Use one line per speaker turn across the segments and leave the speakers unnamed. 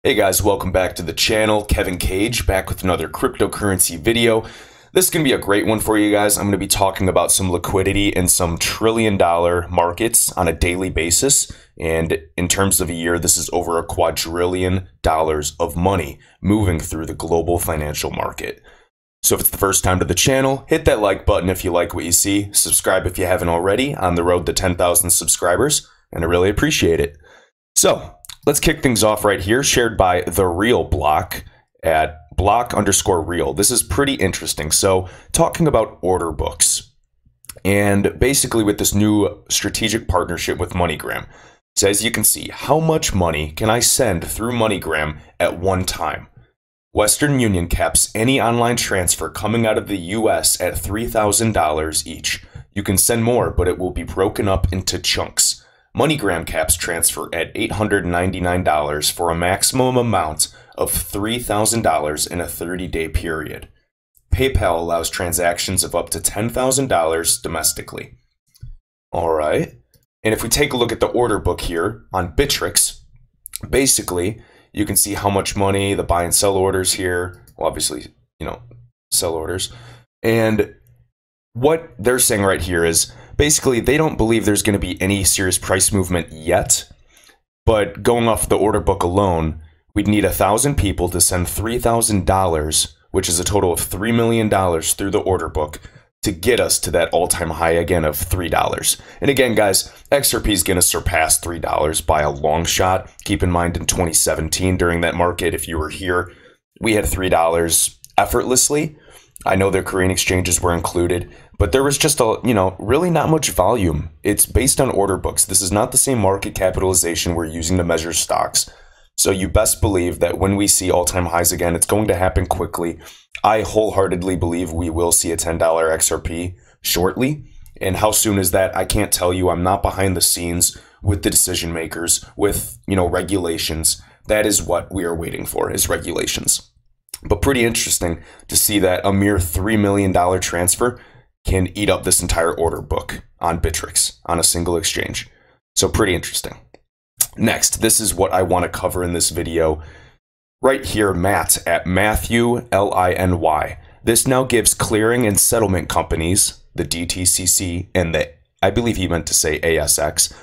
Hey guys, welcome back to the channel. Kevin Cage back with another cryptocurrency video. This is going to be a great one for you guys. I'm going to be talking about some liquidity in some trillion-dollar markets on a daily basis. And in terms of a year, this is over $1 quadrillion of money moving through the global financial market. So if it's the first time to the channel, hit that like button if you like what you see. Subscribe if you haven't already, on the road to 10,000 subscribers, and I really appreciate it. So let's kick things off right here, shared by The Real Block at block_real. This is pretty interesting. So talking about order books, and basically with this new strategic partnership with MoneyGram. So as you can see, how much money can I send through MoneyGram at one time? Western Union caps any online transfer coming out of the US at $3,000 each. You can send more, but it will be broken up into chunks. MoneyGram caps transfer at $899 for a maximum amount of $3,000 in a 30-day period. PayPal allows transactions of up to $10,000 domestically. All right. And if we take a look at the order book here on Bittrex, basically, you can see how much money, the buy and sell orders here, well, obviously, sell orders. And what they're saying right here is basically they don't believe there's going to be any serious price movement yet. But going off the order book alone, we'd need 1,000 people to send $3,000, which is a total of $3 million through the order book to get us to that all-time high again of $3. And again, guys, XRP is going to surpass $3 by a long shot. Keep in mind in 2017 during that market, if you were here, we had $3 effortlessly. I know their Korean exchanges were included, but there was just really not much volume. It's based on order books. This is not the same market capitalization we're using to measure stocks. So you best believe that when we see all-time highs again, it's going to happen quickly. I wholeheartedly believe we will see a $10 XRP shortly. And how soon is that? I can't tell you. I'm not behind the scenes with the decision makers, with, regulations. That is what we are waiting for, is regulations. But pretty interesting to see that a mere $3 million transfer can eat up this entire order book on Bittrex on a single exchange. So pretty interesting. Next, this is what I want to cover in this video. Right here, Matt at Matthew LINY. This now gives clearing and settlement companies, the DTCC and I believe he meant to say ASX.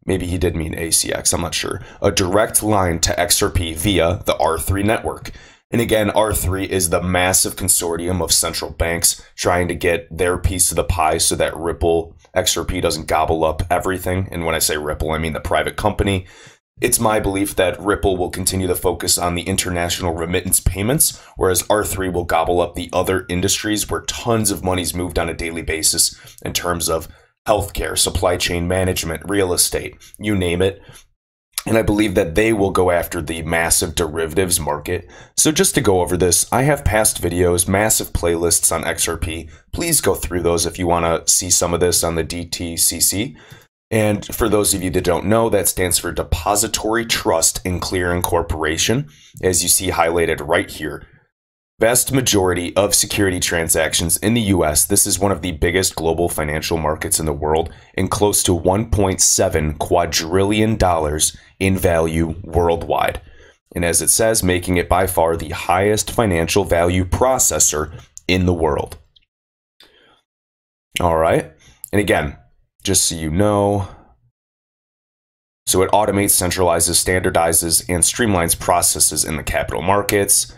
Maybe he did mean ACX, I'm not sure. A direct line to XRP via the R3 network. And again, R3 is the massive consortium of central banks trying to get their piece of the pie so that Ripple XRP doesn't gobble up everything. And when I say Ripple, I mean the private company. It's my belief that Ripple will continue to focus on the international remittance payments, whereas R3 will gobble up the other industries where tons of money is moved on a daily basis in terms of healthcare, supply chain management, real estate, you name it. And I believe that they will go after the massive derivatives market. So just to go over this, I have past videos, massive playlists on XRP. Please go through those if you want to see some of this on the DTCC. And for those of you that don't know, that stands for Depository Trust and Clearing Corporation, as you see highlighted right here. Vast majority of security transactions in the US, this is one of the biggest global financial markets in the world, and close to $1.7 quadrillion in value worldwide. And as it says, making it by far the highest financial value processor in the world. All right. And again, just so you know, so it automates, centralizes, standardizes, and streamlines processes in the capital markets.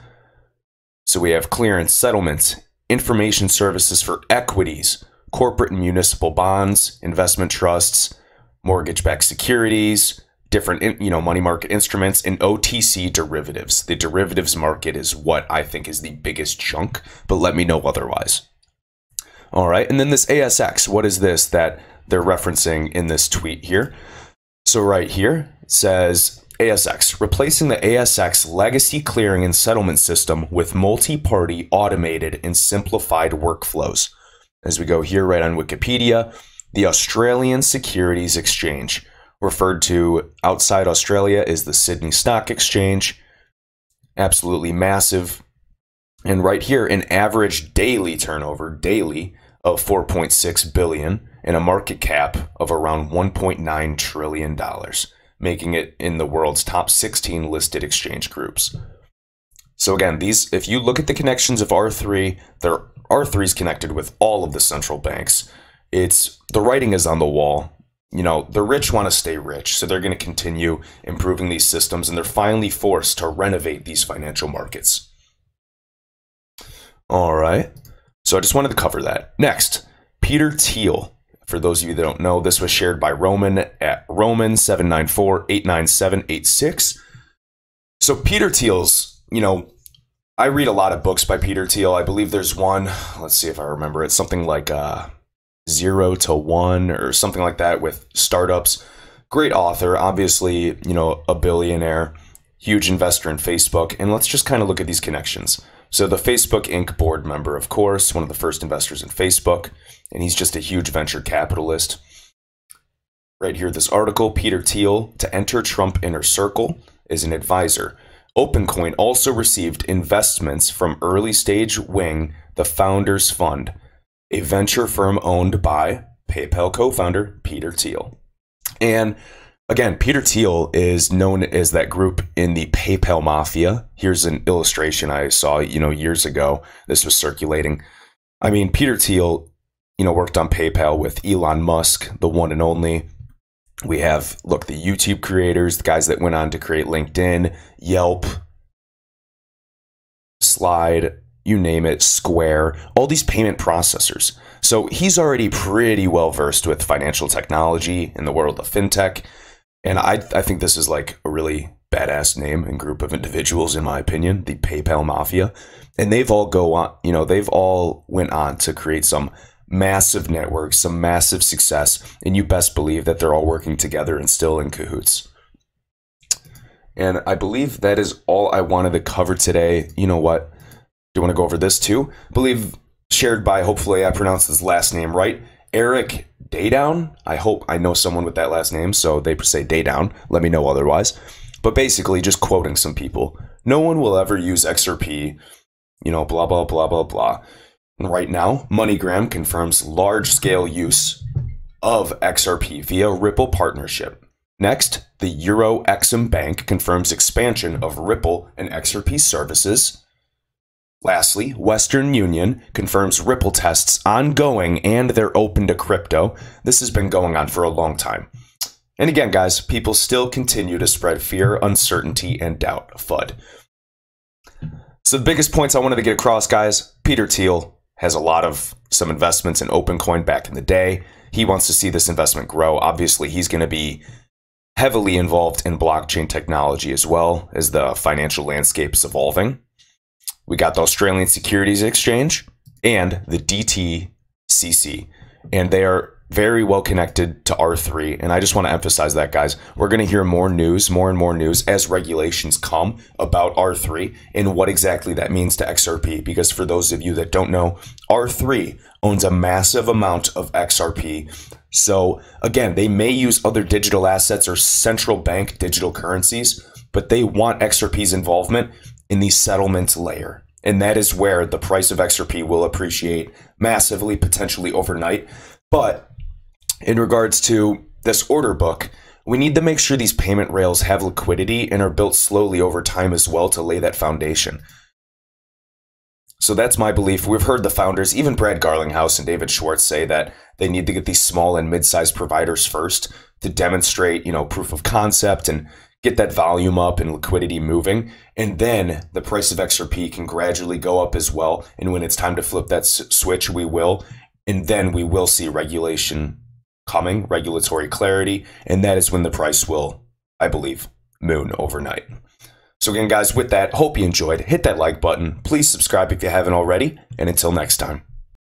So we have clearance, settlements, information services for equities, corporate and municipal bonds, investment trusts, mortgage-backed securities, different, money market instruments, and OTC derivatives. The derivatives market is what I think is the biggest chunk, but let me know otherwise. All right, and then this ASX, what is this that they're referencing in this tweet here? So right here, it says ASX, replacing the ASX legacy clearing and settlement system with multi-party automated and simplified workflows. As we go here right on Wikipedia, the Australian Securities Exchange, referred to outside Australia is the Sydney Stock Exchange, absolutely massive. And right here, an average daily turnover, of 4.6 billion and a market cap of around $1.9 trillion. making it in the world's top 16 listed exchange groups. So again, if you look at the connections of R3, R3's connected with all of the central banks. The writing is on the wall. The rich want to stay rich, so they're going to continue improving these systems, and they're finally forced to renovate these financial markets. All right. So I just wanted to cover that. Next, Peter Thiel. For those of you that don't know, this was shared by Roman at Roman 794-89786. So Peter Thiel's, I read a lot of books by Peter Thiel. I believe there's one, let's see if I remember it, something like 0 to 1 or something like that with startups. Great author, obviously, a billionaire, huge investor in Facebook. And let's just kind of look at these connections. So the Facebook Inc. board member, of course, one of the first investors in Facebook, and he's just a huge venture capitalist. Right here, this article, Peter Thiel, to enter Trump inner circle, is an advisor. OpenCoin also received investments from early stage Wing, the Founders Fund, a venture firm owned by PayPal co-founder Peter Thiel. And again, Peter Thiel is known as that group in the PayPal mafia. Here's an illustration I saw, years ago. This was circulating. I mean, Peter Thiel, worked on PayPal with Elon Musk, the one and only. We have, look, the YouTube creators, the guys that went on to create LinkedIn, Yelp, Slide, you name it, Square, all these payment processors. So he's already pretty well versed with financial technology in the world of fintech. And I think this is like a really badass name and group of individuals, in my opinion, the PayPal Mafia. And they've all they've all went on to create some massive networks, some massive success. And you best believe that they're all working together and still in cahoots. And I believe that is all I wanted to cover today. You know what? Do you want to go over this too? I believe shared by, hopefully I pronounced his last name right, Eric Daydown. I hope I know someone with that last name, so they say Daydown. Let me know otherwise. But basically, just quoting some people. No one will ever use XRP, blah, blah, blah, blah, blah. And right now, MoneyGram confirms large-scale use of XRP via Ripple partnership. Next, the Euro Exim Bank confirms expansion of Ripple and XRP services. Lastly, Western Union confirms Ripple tests ongoing and they're open to crypto. This has been going on for a long time. And again, guys, people still continue to spread fear, uncertainty, and doubt. FUD. So the biggest points I wanted to get across, guys, Peter Thiel has some investments in OpenCoin back in the day. He wants to see this investment grow. Obviously, he's going to be heavily involved in blockchain technology as well as the financial landscape is evolving. We got the Australian Securities Exchange and the DTCC, and they are very well connected to R3. And I just want to emphasize that, guys. We're going to hear more and more news as regulations come about R3 and what exactly that means to XRP. Because for those of you that don't know, R3 owns a massive amount of XRP. So again, they may use other digital assets or central bank digital currencies, but they want XRP's involvement in the settlement layer. And that is where the price of XRP will appreciate massively, potentially overnight. But in regards to this order book, we need to make sure these payment rails have liquidity and are built slowly over time as well to lay that foundation. So that's my belief. We've heard the founders, even Brad Garlinghouse and David Schwartz, say that they need to get these small and mid-sized providers first to demonstrate, proof of concept and get that volume up and liquidity moving. And then the price of XRP can gradually go up as well. And when it's time to flip that switch, we will. And then we will see regulation coming, regulatory clarity. And that is when the price will, I believe, moon overnight. So again, guys, with that, hope you enjoyed. Hit that like button. Please subscribe if you haven't already. And until next time.